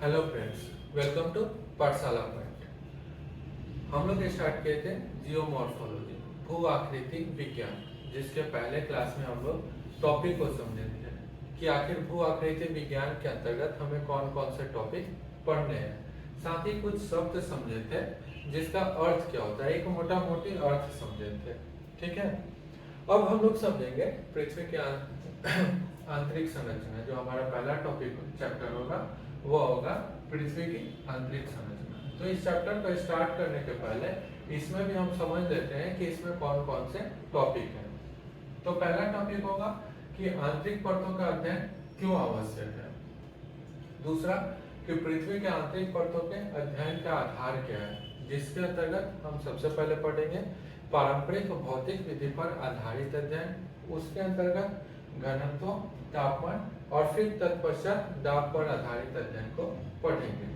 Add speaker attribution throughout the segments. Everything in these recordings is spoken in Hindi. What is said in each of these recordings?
Speaker 1: हेलो फ्रेंड्स, वेलकम टू पाठशाला पॉइंट। हम लोग स्टार्ट किए थे जियोमॉर्फोलॉजी, भू आकृति विज्ञान, जिसके पहले क्लास में हम लोग टॉपिक को समझे थे कि आखिर भू आकृति विज्ञान के अंतर्गत हमें कौन कौन से टॉपिक पढ़ने हैं। साथ ही कुछ शब्द समझे थे जिसका अर्थ क्या होता है, एक मोटा मोटी अर्थ समझे थे। ठीक है, अब हम लोग समझेंगे पृथ्वी के आंतरिक संरचना। जो हमारा पहला टॉपिक चैप्टर होगा वो होगा पृथ्वी की आंतरिक संरचना। तो इस चैप्टर को स्टार्ट करने के पहले इसमें भी हम समझ लेते हैं कि इसमें कौन कौन से टॉपिक हैं। तो पहला टॉपिक होगा कि आंतरिक परतों का अध्ययन क्यों आवश्यक है। दूसरा कि पृथ्वी के आंतरिक परतों के अध्ययन का आधार क्या है, जिसके अंतर्गत हम सबसे पहले पढ़ेंगे पारंपरिक भौतिक विधि पर आधारित अध्ययन। उसके अंतर्गत घनत्व, तापमान और फिर तत्पश्चात दाब पर आधारित अध्ययन को पढ़ेंगे।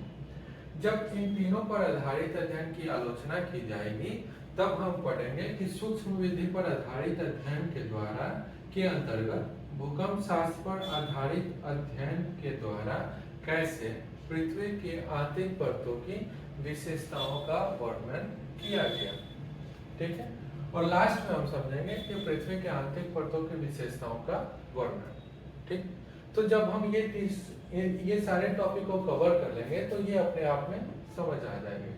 Speaker 1: जब इन तीनों पर आधारित अध्ययन की आलोचना की जाएगी तब हम पढ़ेंगे कि सूक्ष्म विधि पर आधारित अध्ययन के द्वारा के अंतर्गत भूकंप शास्त्र पर आधारित अध्ययन के द्वारा कैसे पृथ्वी की आंतरिक परतों की विशेषताओं का वर्णन किया गया। ठीक है, और लास्ट में हम समझेंगे कि पृथ्वी के आंतरिक परतों की विशेषताओं का वर्णन। ठीक, तो जब हम ये सारे टॉपिक को कवर कर लेंगे तो ये अपने आप में समझ आ जाएंगे।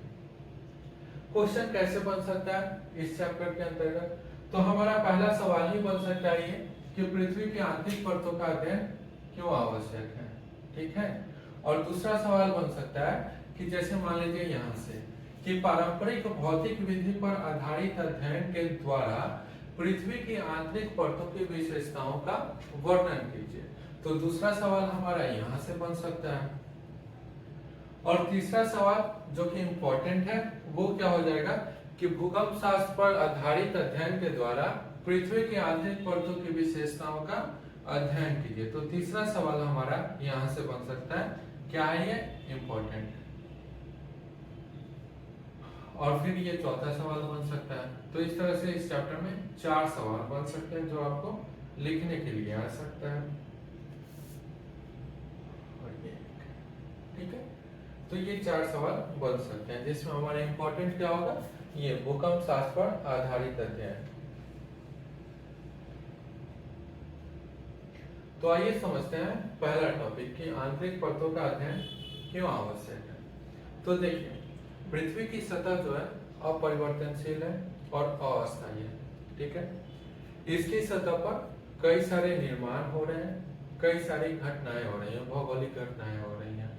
Speaker 1: क्वेश्चन कैसे बन सकता है इस चैप्टर के अंतर्गत, तो हमारा पहला सवाल ही बन सकता है ये कि पृथ्वी की आंतरिक परतों का अध्ययन क्यों आवश्यक है। ठीक है, और दूसरा सवाल बन सकता है कि जैसे मान लीजिए यहाँ से कि पारंपरिक भौतिक विधि पर आधारित अध्ययन के द्वारा पृथ्वी की आंतरिक परतों की विशेषताओं का वर्णन कीजिए। तो दूसरा सवाल हमारा यहाँ से बन सकता है। और तीसरा सवाल जो कि इम्पोर्टेंट है वो क्या हो जाएगा कि भूकंप शास्त्र पर आधारित अध्ययन के द्वारा पृथ्वी की आंतरिक परतों की विशेषताओं का अध्ययन कीजिए। तो तीसरा सवाल हमारा यहाँ से बन सकता है, क्या है ये, इम्पोर्टेंट। और फिर ये चौथा सवाल बन सकता है। तो इस तरह से इस चैप्टर में 4 सवाल बन सकते हैं जो आपको लिखने के लिए आ सकता है। ठीक है, तो ये 4 सवाल बन सकते हैं जिसमें हमारा इंपॉर्टेंट क्या होगा, ये भूकंप शास्त्र पर आधारित अध्ययन। तो आइए समझते हैं पहला टॉपिक कि आंतरिक परतों का अध्ययन क्यों आवश्यक है। तो देखिए, पृथ्वी की सतह जो है अपरिवर्तनशील है और अस्थायी है। ठीक है, इसकी सतह पर कई सारे निर्माण हो रहे हैं, कई सारी घटनाएं हो रही हैं, भौगोलिक घटनाएं हो रही हैं।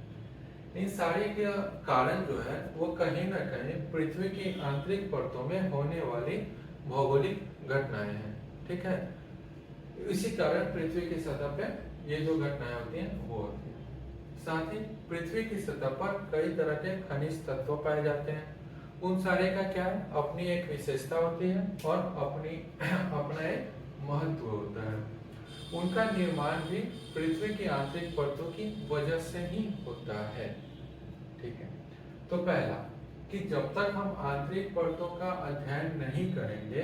Speaker 1: इन सारे के कारण जो है वो कहीं ना कहीं पृथ्वी की आंतरिक परतों में होने वाली भौगोलिक घटनाएं हैं। ठीक है, इसी कारण पृथ्वी की सतह पे ये जो घटनाएं होती हैं वो होती हैं। साथ ही पृथ्वी की सतह पर कई तरह के खनिज तत्व पाए जाते हैं। उन सारे का क्या है, अपनी एक विशेषता होती है और अपना एक महत्व होता है। उनका निर्माण भी पृथ्वी की आंतरिक परतों की वजह से ही होता है। ठीक है, तो पहला कि जब तक हम आंतरिक परतों का अध्ययन नहीं करेंगे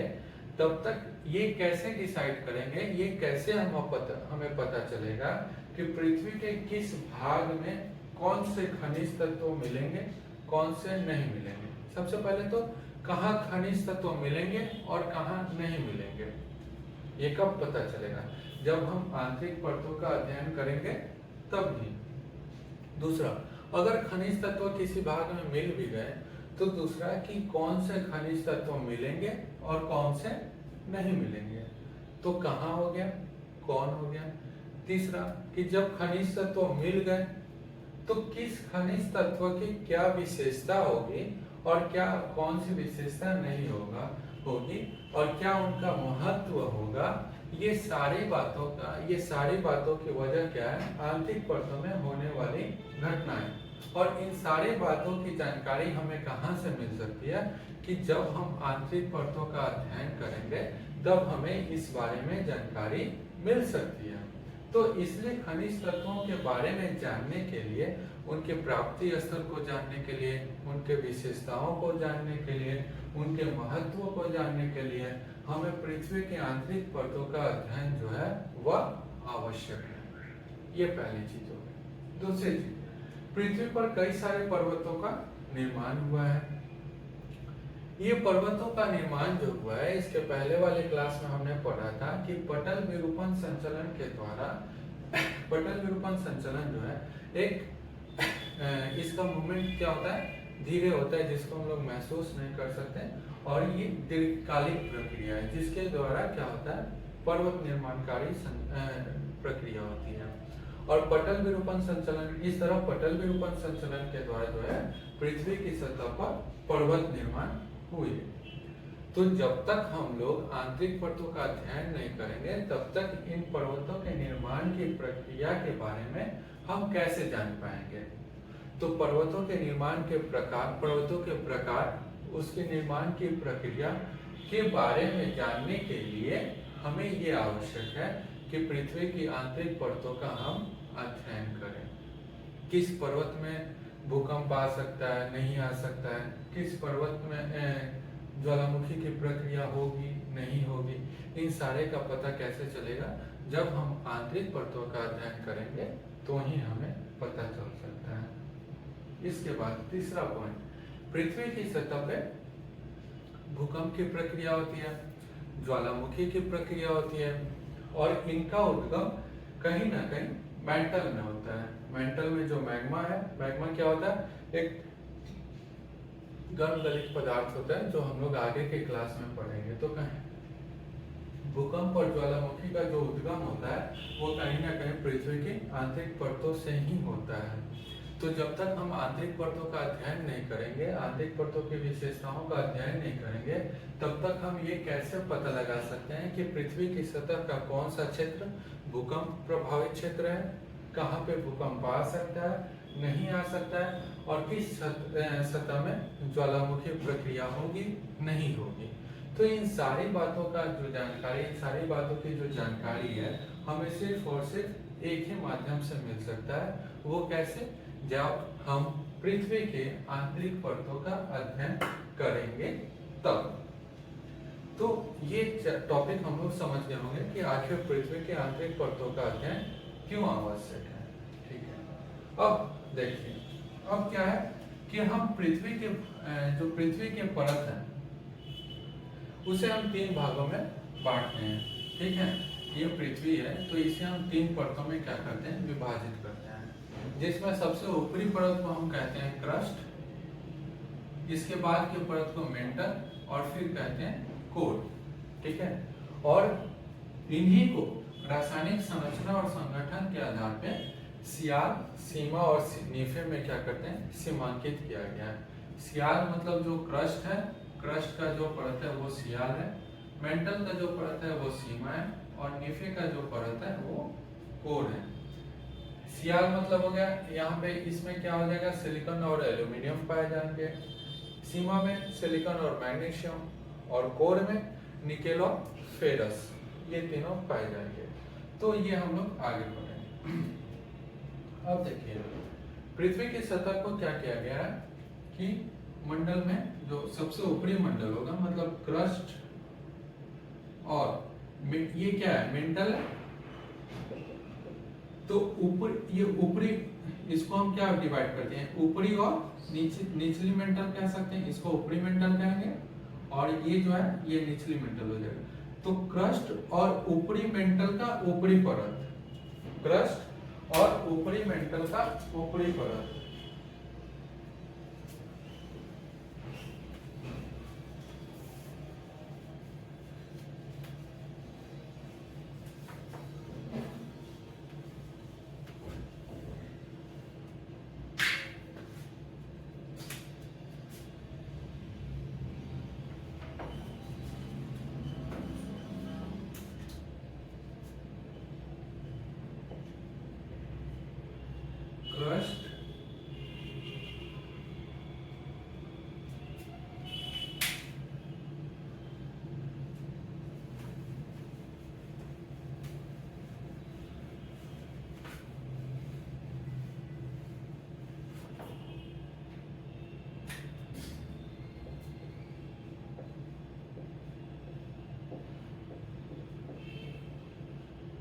Speaker 1: तब तक ये कैसे डिसाइड करेंगे, ये कैसे हमें पता चलेगा कि पृथ्वी के किस भाग में कौन से खनिज तत्व मिलेंगे, कौन से नहीं मिलेंगे। सबसे पहले तो कहाँ खनिज तत्व मिलेंगे और कहाँ नहीं मिलेंगे, ये कब पता चलेगा, जब हम आंतरिक परतों का अध्ययन करेंगे तब ही। दूसरा, अगर खनिज तत्व किसी भाग में मिल भी गए तो दूसरा कि कौन से खनिज तत्व मिलेंगे और कौन से नहीं मिलेंगे। तो कहाँ हो गया, कौन हो गया। तीसरा कि जब खनिज तत्व मिल गए तो किस खनिज तत्व की क्या विशेषता होगी और क्या कौन सी विशेषता नहीं होगी और क्या उनका महत्व होगा। ये सारी बातों की वजह क्या है, आंतरिक परतों में होने वाली घटनाएं। और इन सारी बातों की जानकारी हमें कहाँ से मिल सकती है कि जब हम आंतरिक परतों का अध्ययन करेंगे तब हमें इस बारे में जानकारी मिल सकती है। तो इसलिए खनिज तत्वों के बारे में जानने के लिए, उनके प्राप्ति स्तर को जानने के लिए, उनके विशेषताओं को जानने के लिए, उनके महत्व को जानने के लिए हमें पृथ्वी की आंतरिक परतों का अध्ययन जो है वह आवश्यक है। ये पहली चीज हो गई। दूसरी चीज पृथ्वी पर कई सारे पर्वतों का निर्माण हुआ है। ये पर्वतों का निर्माण जो हुआ है, इसके पहले वाले क्लास में हमने पढ़ा था कि पटल विरूपण संचलन के द्वारा पटल विरूपण संचलन जो है एक इसका मूवमेंट क्या होता है, धीरे होता है, जिसको हम लोग महसूस नहीं कर सकते, और ये दीर्घकालिक प्रक्रिया है जिसके द्वारा क्या होता है, पर्वत निर्माणकारी प्रक्रिया होती है। और पटल विरूपण संचलन, इस तरह पटल विरूपण संचलन के द्वारा जो है पृथ्वी की सतह पर पर्वत निर्माण हुए। तो जब तक हम लोग आंतरिक परतों का अध्ययन नहीं करेंगे तब तक इन पर्वतों के निर्माण की प्रक्रिया के बारे में हम कैसे जान पाएंगे। तो पर्वतों के निर्माण के प्रकार, पर्वतों के प्रकार, उसके निर्माण की प्रक्रिया के बारे में जानने के लिए हमें ये आवश्यक है कि पृथ्वी की आंतरिक परतों का हम अध्ययन करें। किस पर्वत में भूकंप आ सकता है, नहीं आ सकता है, किस पर्वत में ज्वालामुखी की प्रक्रिया होगी, नहीं होगी, इन सारे का पता कैसे चलेगा, जब हम आंतरिक परतों का अध्ययन करेंगे तो ही हमें पता चल सकता है। इसके बाद तीसरा पॉइंट, पृथ्वी की सतह पे भूकंप की प्रक्रिया होती है, ज्वालामुखी की प्रक्रिया होती है, और इनका उद्गम कहीं ना कहीं मेंटल में होता है। मेंटल में जो मैग्मा है, मैग्मा क्या होता है, एक गर्म गलित पदार्थ होता है जो हम लोग आगे के क्लास में पढ़ेंगे। तो कहीं भूकंप और ज्वालामुखी का जो उद्गम होता है वो कहीं ना कहीं पृथ्वी की आंतरिक परतों से ही होता है। तो जब तक हम आंतरिक परतों का अध्ययन नहीं करेंगे, आंतरिक परतों की विशेषताओं का अध्ययन नहीं करेंगे, तब तक हम ये कैसे पता लगा सकते हैं कि पृथ्वी की सतह का कौन सा क्षेत्र भूकंप प्रभावित क्षेत्र है, कहाँ पे भूकंप आ सकता है, नहीं आ सकता है, और किस सतह में ज्वालामुखी प्रक्रिया होगी, नहीं होगी। तो इन सारी बातों का जो जानकारी, इन सारी बातों की जो जानकारी है, हमें सिर्फ और सिर्फ एक ही माध्यम से मिल सकता है। वो कैसे, जब हम पृथ्वी के आंतरिक परतों का अध्ययन करेंगे तब। तो ये टॉपिक हम लोग समझ गए होंगे कि आखिर पृथ्वी के आंतरिक परतों का अध्ययन क्यों आवश्यक है। ठीक है, अब देखिए, अब क्या है कि हम पृथ्वी के जो पृथ्वी के परत है उसे हम तीन भागों में बांटते हैं। ठीक है, ये पृथ्वी है तो इसे हम तीन परतों में क्या करते हैं, विभाजित करते हैं, जिसमें सबसे ऊपरी परत को हम कहते हैं क्रस्ट, इसके बाद की परत को मेंटल, और फिर कहते हैं कोर। ठीक है, और इन्हीं को रासायनिक संरचना और संगठन के आधार पे सियाल, सीमा और नीफे में क्या करते हैं, सीमांकित किया गया है। सियाल मतलब जो क्रस्ट है, क्रस्ट का जो परत है वो सियाल है, मेंटल का जो परत है वो सीमा है, और नीफे का जो परत है वो कोर है। सियाल मतलब हो गया, यहाँ पे इसमें क्या हो जाएगा, सिलिकॉन और एल्यूमिनियम पाए जाएंगे, सीमा में सिलिकॉन और मैग्नीशियम, और कोर में निकेल और फेरस, ये तीनों पाए जाएंगे। तो ये हम लोग आगे बढ़ेंगे। अब देखिए, पृथ्वी की सतह को क्या किया गया है कि मंडल में जो सबसे ऊपरी मंडल होगा, मतलब क्रस्ट, और ये क्या है, मेंटल है। तो ऊपर, ये ऊपरी, इसको हम क्या डिवाइड करते हैं, ऊपरी और निचली मेंटल कह सकते हैं, इसको ऊपरी मेंटल कहेंगे, और ये जो है ये निचली मेंटल हो जाएगा। तो क्रस्ट और ऊपरी मेंटल का ऊपरी परत, क्रस्ट और ऊपरी मेंटल का ऊपरी परत, क्रस्ट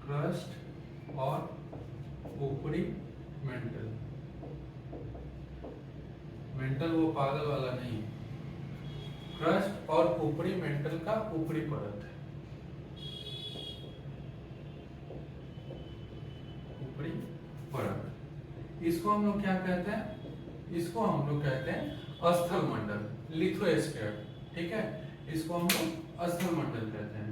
Speaker 1: क्रस्ट और ऊपरी मेंटल। बादल वाला नहीं, क्रस्ट और ऊपरी मेंटल का ऊपरी परत है, ऊपरी परत। इसको हम लोग क्या कहते हैं? इसको हम लोग कहते हैं स्थल मंडल, लिथोस्फीयर। ठीक है, इसको हम लोग स्थल मंडल कहते हैं।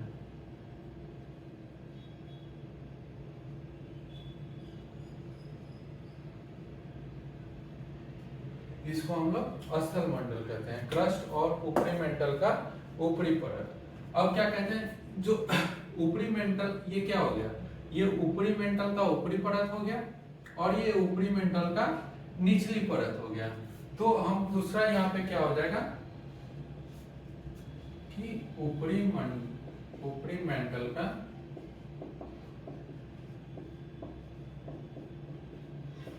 Speaker 1: इसको हम लोग स्थल मंडल कहते हैं, क्रस्ट और ऊपरी मेंटल का ऊपरी परत। अब क्या कहते हैं, जो ऊपरी मेंटल, ये क्या हो गया? ये ऊपरी मेंटल का ऊपरी परत हो गया और ये ऊपरी मेंटल का निचली परत हो गया। तो हम दूसरा यहाँ पे क्या हो जाएगा कि ऊपरी मेंटल का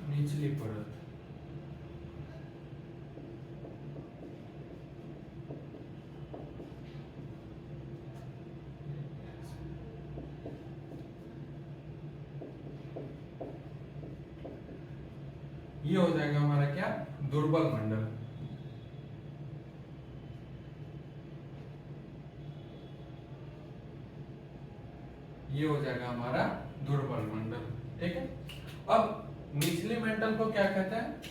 Speaker 1: निचली परत, ये हो जाएगा हमारा क्या? दुर्बल मंडल। ये हो जाएगा हमारा दुर्बल मंडल। ठीक है, अब निचली मेंटल को क्या कहते हैं?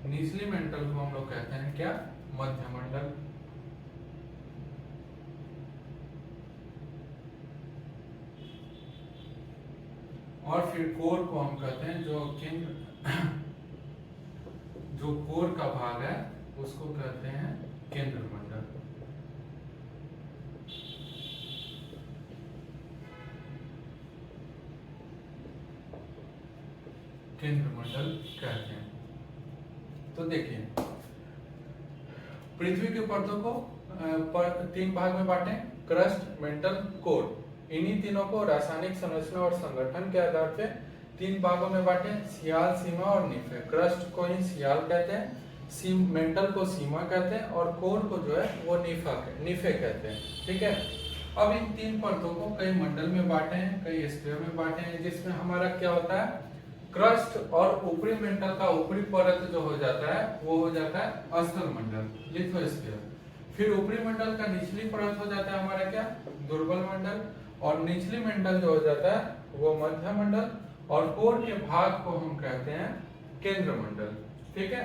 Speaker 1: निचली मेंटल को हम लोग कहते हैं क्या? मध्य मंडल। और फिर कोर को हम कहते हैं, जो केंद्र, जो कोर का भाग है उसको कहते हैं केंद्र मंडल। केंद्र मंडल कहते हैं। तो देखिए, पृथ्वी की परतों को तीन भाग में बांटे, क्रस्ट, मेंटल, कोर। इन्हीं तीनों को रासायनिक संरचना और संगठन के आधार पे तीन भागों में बांटे, सियाल, सीमा और निफे। क्रस्ट को ही सियाल कहते हैं, मेंटल को सीमा कहते हैं और कोर को जो है वो निफे कहते हैं। ठीक है, अब इन तीन परतों को कई मंडल में बांटे हैं, कई स्फीयर में बांटे हैं, जिसमें हमारा क्या होता है? क्रस्ट और ऊपरी मेंटल का ऊपरी परत जो हो जाता है वो हो जाता है स्थल मंडल, लिथोस्फीयर। फिर ऊपरी मंडल का निचली परत हो जाता है हमारा क्या? दुर्बल मंडल। और निचली मंडल जो हो जाता है वो मध्य मंडल, और कोर के भाग को हम कहते हैं केंद्र मंडल। ठीक है,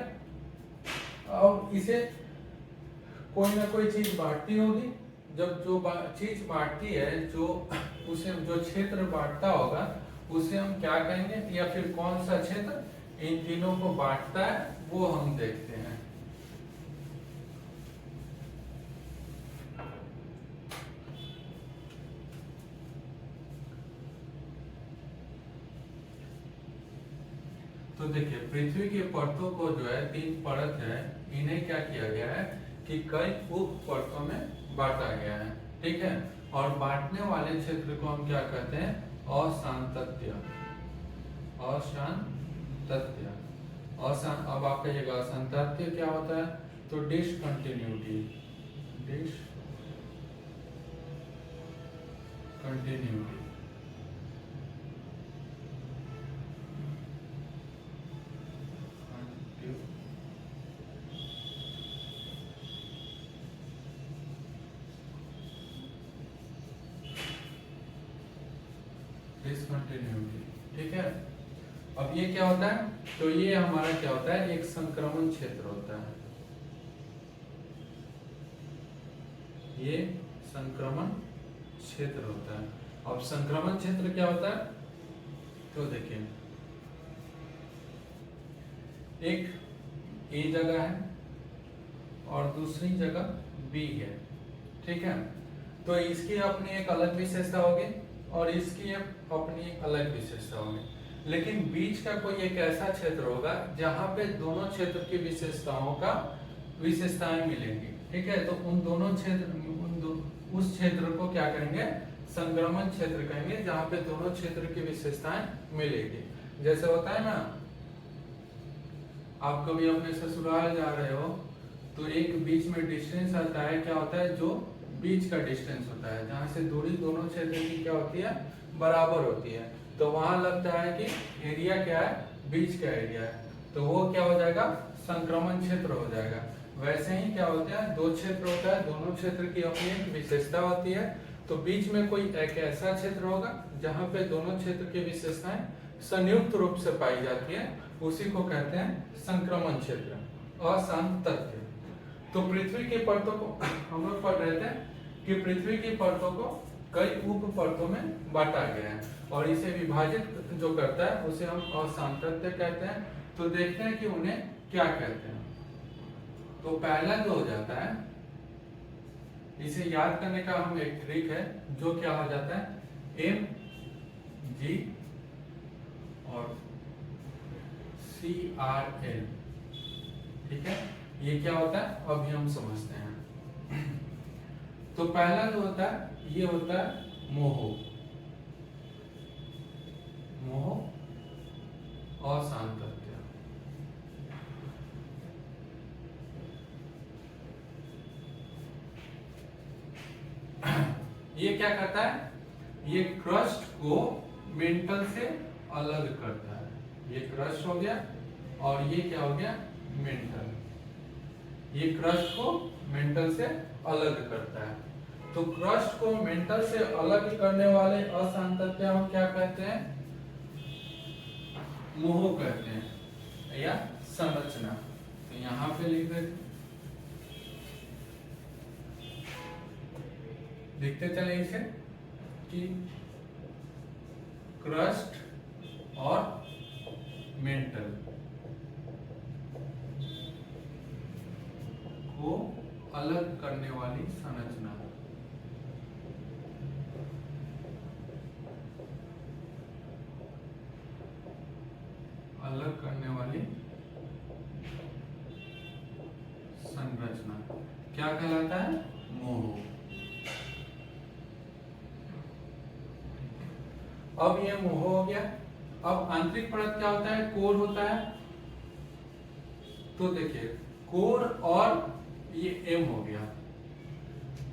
Speaker 1: अब इसे कोई ना कोई चीज बांटती होगी। जब जो चीज बांटती है, जो उसे जो क्षेत्र बांटता होगा उसे हम क्या कहेंगे, या फिर कौन सा क्षेत्र इन तीनों को बांटता है वो हम देखते हैं। तो देखिए, पृथ्वी की परतों को जो है तीन परत है, इन्हें क्या किया गया है कि कई उप परतों में बांटा गया है। ठीक है, और बांटने वाले क्षेत्र को हम क्या कहते हैं? अशांतत्य। अशांतत्य। अब आप कहिएगा अशांतत्य क्या होता है? तो डिसकंटिन्यूटी, डिसकंटिन्यूटी। डिसकंटिन्यूटी। ठीक है, अब ये क्या होता है? तो ये हमारा क्या होता है? एक संक्रमण क्षेत्र होता है। ये संक्रमण क्षेत्र होता है। अब संक्रमण क्षेत्र क्या होता है? तो देखिए, एक ए जगह है और दूसरी जगह बी है। ठीक है, तो इसकी अपनी एक अलग विशेषता होगी और इसकी अपनी एक अलग विशेषता होगी, लेकिन बीच का कोई एक ऐसा क्षेत्र होगा जहां पे दोनों क्षेत्र की विशेषताएं मिलेंगी। ठीक है, तो उन दोनों क्षेत्र उस क्षेत्र को क्या कहेंगे? संक्रमण क्षेत्र कहेंगे, जहां पे दोनों क्षेत्र की विशेषताएं मिलेगी। जैसे होता है ना, आप कभी अपने ससुराल जा रहे हो तो एक बीच में डिस्टेंस आता है, क्या होता है? जो बीच का डिस्टेंस होता है, जहाँ से दूरी दोनों क्षेत्र की क्या होती है, बराबर होती है, तो वहां लगता है कि एरिया क्या है, बीच का एरिया है, तो वो क्या हो जाएगा, संक्रमण क्षेत्र हो जाएगा। वैसे ही क्या होता है, दो क्षेत्र होता है, दोनों क्षेत्र की अपनी एक विशेषता होती है, तो बीच में कोई एक ऐसा क्षेत्र होगा जहाँ पे दोनों क्षेत्र की विशेषताएं संयुक्त रूप से पाई जाती है, उसी को कहते हैं संक्रमण क्षेत्र, अशांत तथ्य। तो पृथ्वी की परतों को हम लोग पढ़ रहे थे कि पृथ्वी की परतों को कई उप परतों में बांटा गया है, और इसे विभाजित जो करता है उसे हम अशांत तथ्य कहते हैं। तो देखते हैं कि उन्हें क्या कहते हैं। तो पहला जो हो जाता है, इसे याद करने का हम एक ट्रिक है, जो क्या हो जाता है, एम जी और सी आर एल, ठीक है, ये क्या होता है अभी हम समझते हैं। तो पहला जो होता है ये होता है मोहो, मोहो अशांत तथ्य। ये क्या करता है, ये क्रस्ट को मेंटल से अलग करता है, ये क्रस्ट हो गया और ये क्या हो गया, मेंटल, ये क्रस्ट को मेंटल से अलग करता है। तो क्रस्ट को मेंटल से अलग करने वाले अशांत तथ्य हम क्या कहते हैं, मोहो कहते हैं, या संरचना। तो यहां पे लिख देते, लिखते चले इसे कि क्रस्ट और मेंटल को अलग करने वाली संरचना, अलग करने वाली संरचना क्या कहलाता है, मोहो। अब ये मोहो हो गया। अब आंतरिक परत क्या होता है, कोर होता है। तो देखिए कोर और ये एम हो गया,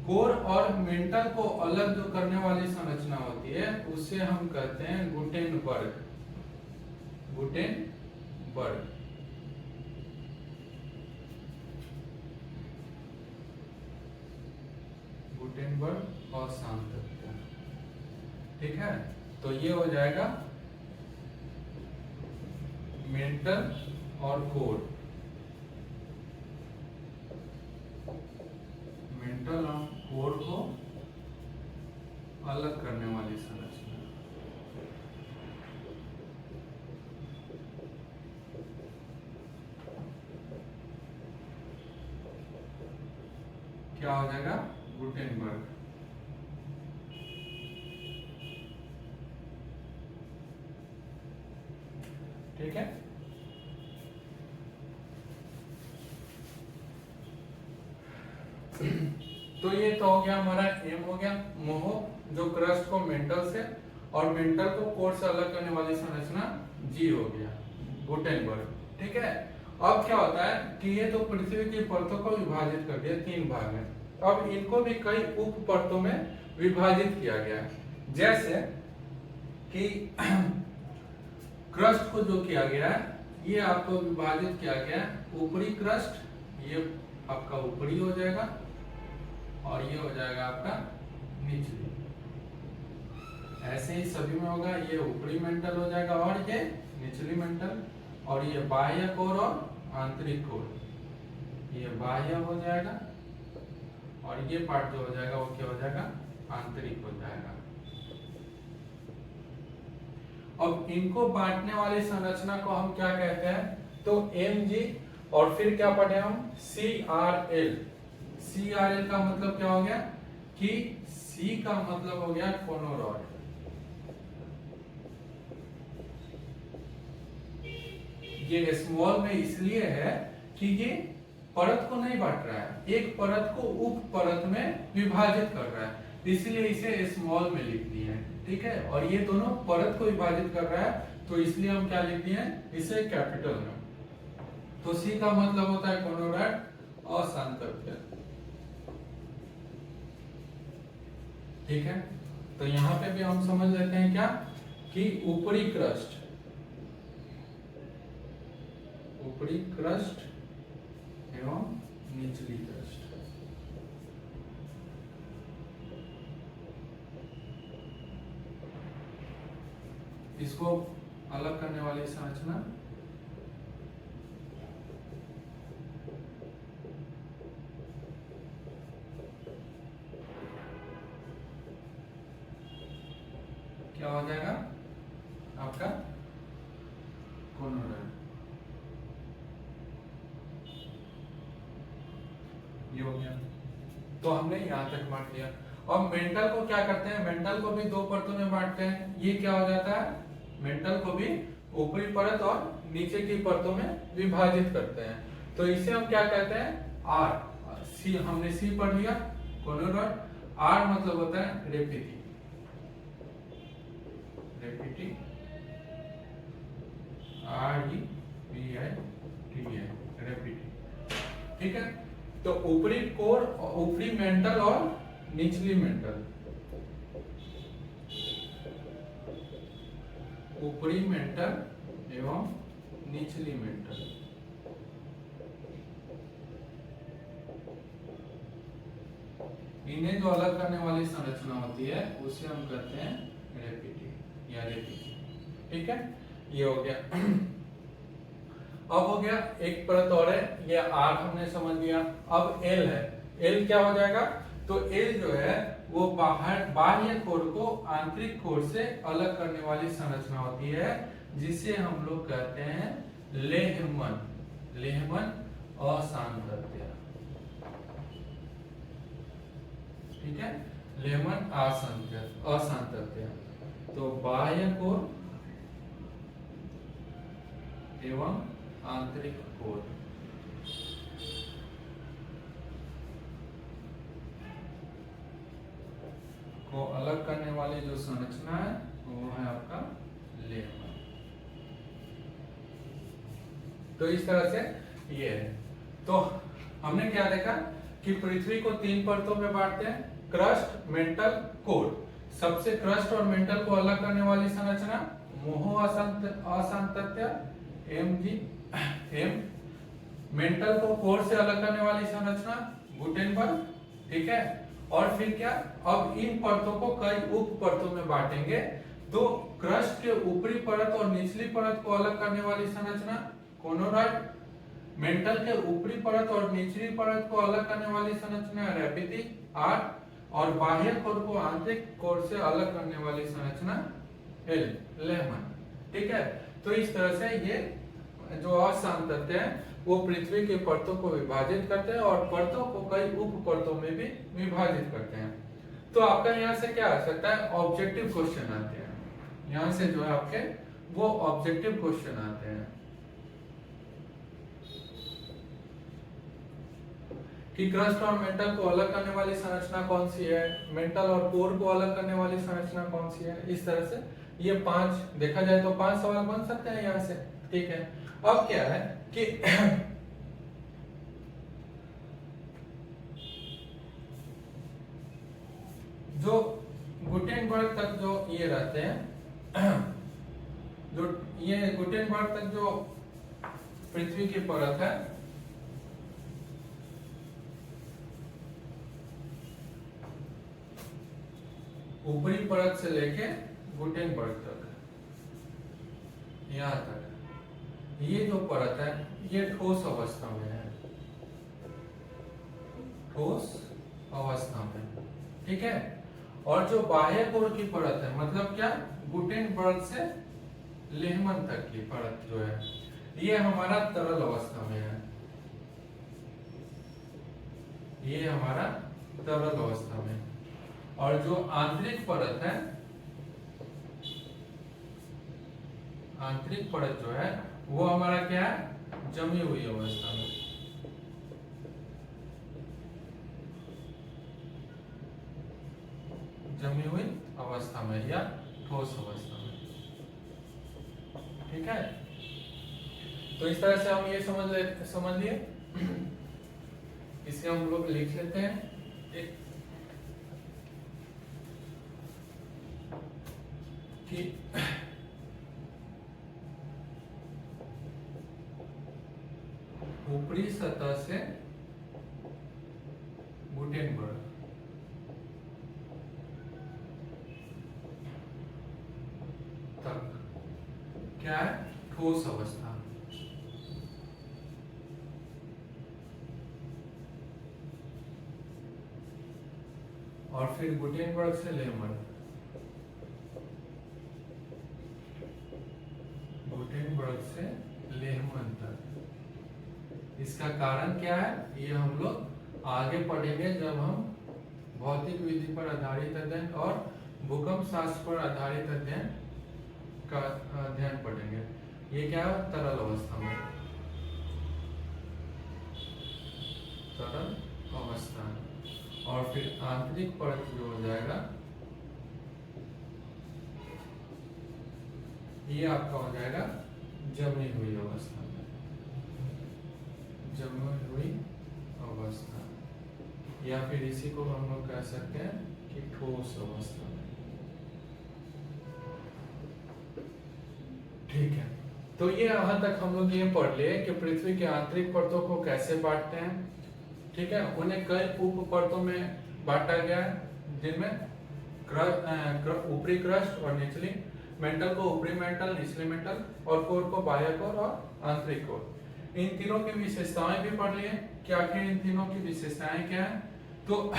Speaker 1: कोर और मेंटल को अलग जो करने वाली संरचना होती है उसे हम कहते हैं गुटेनबर्ग, गुटेनबर्ग। गुटेनबर्ग अशांत तथ्य, ठीक है। तो ये हो जाएगा मेंटल और कोर, मेंटल और कोर को अलग करने वाली संरचना। क्या हो जाएगा, गुटेनबर्ग। ठीक है। तो ये तो हो गया हमारा एम हो गया, मोहो, जो क्रस्ट को मेंटल से और मेंटल को कोर से अलग करने वाली संरचना जी हो गया, गुटेनबर्ग। ठीक है। अब क्या होता है कि ये तो पृथ्वी की परतों को विभाजित कर दिया 3 भाग में। अब इनको भी कई उप परतों में विभाजित किया गया, जैसे कि क्रस्ट को जो किया गया है, ये आपको विभाजित किया गया ऊपरी क्रस्ट, ये आपका ऊपरी हो जाएगा और ये हो जाएगा आपका निचली। ऐसे ही सभी में होगा, ये ऊपरी मेंटल हो जाएगा और ये निचली मेंटल, और ये बाह्य कोर और आंतरिक कोर, ये बाह्य हो जाएगा और ये पार्ट जो हो जाएगा वो क्या हो जाएगा, आंतरिक हो जाएगा। अब इनको बांटने वाली संरचना को हम क्या कहते हैं, तो Mg और फिर क्या पढ़े हम, CRL। CRL का मतलब क्या हो गया कि C का मतलब हो गया कोनोरॉड, ये स्मॉल में इसलिए है कि ये परत को नहीं बांट रहा है, एक परत को उप परत में विभाजित कर रहा है, इसलिए इसे स्मॉल में लिख दिए हैं। ठीक है। और ये दोनों परत को विभाजित कर रहा है, तो इसलिए हम क्या लिख दिए हैं, इसे कैपिटल में। तो सी का मतलब होता है कोनोरॉड अशांत तथ्य। ठीक है, तो यहाँ पे भी हम समझ लेते हैं क्या कि ऊपरी क्रस्ट एवं निचली क्रस्ट। इसको अलग करने वाली संरचना क्या हो जाएगा आपका कोनोइड। ये हो गया, तो हमने यहां तक बांट लिया। और मेंटल को क्या करते हैं, मेंटल को भी दो परतों में बांटते हैं। ये क्या हो जाता है, मेंटल को भी ऊपरी परत और नीचे की परतों में विभाजित करते हैं। तो इसे हम क्या कहते हैं, आर। सी हमने सी पढ़ लिया, कोनोइड। आर मतलब होता है रेपिटी, REPITI, रेपिटी। ठीक है, तो ऊपरी कोर, ऊपरी मेंटल और निचली मेंटल, ऊपरी मेंटल एवं निचली मेंटल, इन्हें जो अलग करने वाली संरचना होती है उसे हम कहते हैं रेपिटी या रेपिटी। ठीक है, ये हो गया। अब हो गया एक परत और है, ये आर हमने समझ लिया। अब एल है, एल क्या हो जाएगा, तो एल जो है वो बाह्य कोर को आंतरिक कोर से अलग करने वाली संरचना होती है, जिसे हम लोग कहते हैं लेहमन असांतत्य। ठीक है, लेहमन असांतत्य। तो बाह्य कोर एवं आंतरिक कोर को अलग करने वाली जो संरचना है वो है आपका लेहमन। तो इस तरह से ये है। तो हमने क्या देखा कि पृथ्वी को तीन परतों में बांटते हैं, क्रस्ट, मेंटल, कोर। सबसे क्रस्ट और मेंटल को अलग करने वाली संरचना मोह असांतत्य, एम। मेंटल को कोर से अलग करने वाली संरचना गुटेनबर्ग। ठीक है, और फिर क्या, अब इन परतों को कई उप परतों में बांटेंगे। तो क्रस्ट के ऊपरी परत और निचली परत को अलग करने वाली संरचना कोनोइड, मेंटल के ऊपरी परत और निचली परत को अलग करने वाली संरचना रेपिटी, आर, और बाह्य कोर को आंतरिक कोर से अलग करने वाली संरचना एल, लेहमन। ठीक है, तो इस तरह से ये जो असांतत्य है वो पृथ्वी के परतों को विभाजित करते हैं और परतों को कई उप परतों में भी विभाजित करते हैं। तो आपका यहाँ से क्या आ सकता है, ऑब्जेक्टिव क्वेश्चन आते हैं। यहाँ से जो है आपके वो ऑब्जेक्टिव क्वेश्चन आते हैं कि क्रस्ट और मेंटल को अलग करने वाली संरचना कौन सी है, मेंटल और कोर को अलग करने वाली संरचना कौन सी है। इस तरह से ये 5 देखा जाए तो 5 सवाल बन सकते हैं यहाँ से। ठीक है, अब क्या है कि जो गुटेनबर्ग तक जो ये रहते हैं, जो ये गुटेनबर्ग तक जो पृथ्वी की परत है, ऊपरी परत से लेके गुटेनबर्ग तक, यहां तक ये जो परत है ये ठोस अवस्था में है, ठोस अवस्था में। ठीक है, और जो बाह्य कोर की परत है, मतलब क्या, गुटेनबर्ग से लेहमन तक की परत जो है ये हमारा तरल अवस्था में है, ये हमारा तरल अवस्था में। और जो आंतरिक परत है, आंतरिक परत जो है वो हमारा क्या है, जमी हुई अवस्था में। जमी हुई अवस्था में या ठोस अवस्था में। ठीक है, तो इस तरह से हम ये समझ लिए। इसे हम लोग लिख लेते हैं। कि ऊपरी सतह से गुटेनबर्ग तक क्या है, ठोस अवस्था। और फिर गुटेनबर्ग से लेहमन, गुटेनबर्ग से लेहमन तक। इसका कारण क्या है, ये हम लोग आगे पढ़ेंगे जब हम भौतिक विधि पर आधारित अध्ययन और भूकंप शास्त्र पर आधारित अध्ययन का अध्ययन पढ़ेंगे। ये क्या है, तरल अवस्था में, तरल अवस्था। और फिर आंतरिक परत जो हो जाएगा, ये आपका हो जाएगा जमी हुई अवस्था में, जमी हुई अवस्था, या फिर इसी को हम लोग कह सकते हैं कि ठोस अवस्था में। ठीक है, तो ये यहाँ तक हम लोग ये पढ़ लिए कि पृथ्वी के आंतरिक परतों को कैसे बांटते हैं। ठीक है, उन्हें कई उप परतों में बांटा गया है, जिनमें ऊपरी क्रस्ट और निचली मेंटल को ऊपरी मेंटल, निचले मेंटल, और कोर को बाह्य कोर और आंतरिक कोर। इन तीनों की विशेषताएं भी पढ़ लिए कि आखिर इन तीनों की विशेषताएं क्या है। तो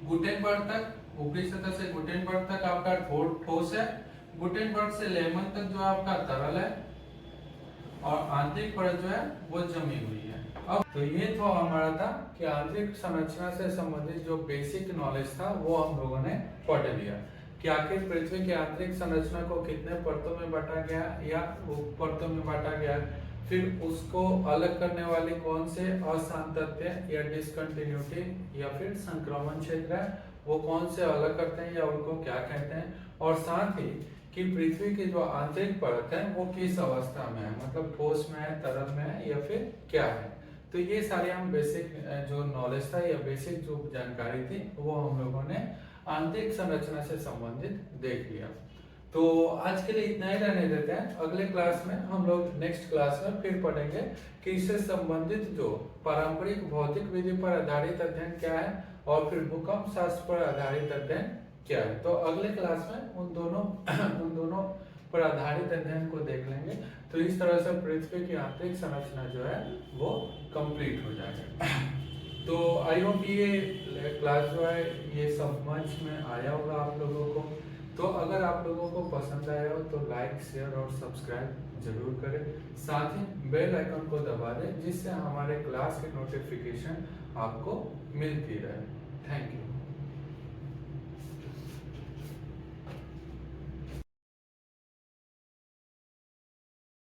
Speaker 1: गुटेनबर्ग तक, ऊपरी सतह से गुटेनबर्ग तक आपका ठोस है, गुटेनबर्ग से लेहमन तक जो आपका तरल है, और आंतरिक परत जो है वो जमी हुई है। अब तो ये तो हमारा था कि आंतरिक संरचना से संबंधित जो बेसिक नॉलेज था वो हम लोगों ने पढ़ लिया कि आखिर पृथ्वी की आंतरिक संरचना को कितने परतों में बांटा गया या उप परतों में बांटा गया, फिर उसको अलग करने वाले कौन से असांतत्य या डिसकंटिन्यूटी या फिर संक्रमण क्षेत्र है, वो कौन से अलग करते हैं या उनको क्या कहते हैं, और साथ ही कि पृथ्वी की जो आंतरिक परत है वो किस अवस्था में है, मतलब ठोस में है, तरल में है, या फिर क्या है। तो ये सारे हम बेसिक जो नॉलेज था या बेसिक जो जानकारी थी वो हम लोगों ने आंतरिक संरचना से संबंधित देख लिया। तो आज के लिए इतना ही रहने देते हैं। अगले क्लास में हम लोग नेक्स्ट क्लास में फिर पढ़ेंगे कि इससे संबंधित जो पारंपरिक भौतिक विधि पर आधारित अध्ययन क्या है और फिर भूकंप शास्त्र पर आधारित अध्ययन क्या है। तो अगले क्लास में उन दोनों पर आधारित अध्ययन को देख लेंगे। तो इस तरह से पृथ्वी की आंतरिक संरचना जो है वो कंप्लीट हो जाएगा। तो आई होप ये क्लास जो है ये समझ में आया होगा आप लोगों को। तो अगर आप लोगों को पसंद आया हो तो लाइक, शेयर और सब्सक्राइब जरूर करें, साथ ही बेल आइकन को दबा दें जिससे हमारे क्लास की नोटिफिकेशन आपको मिलती रहे। Thank you.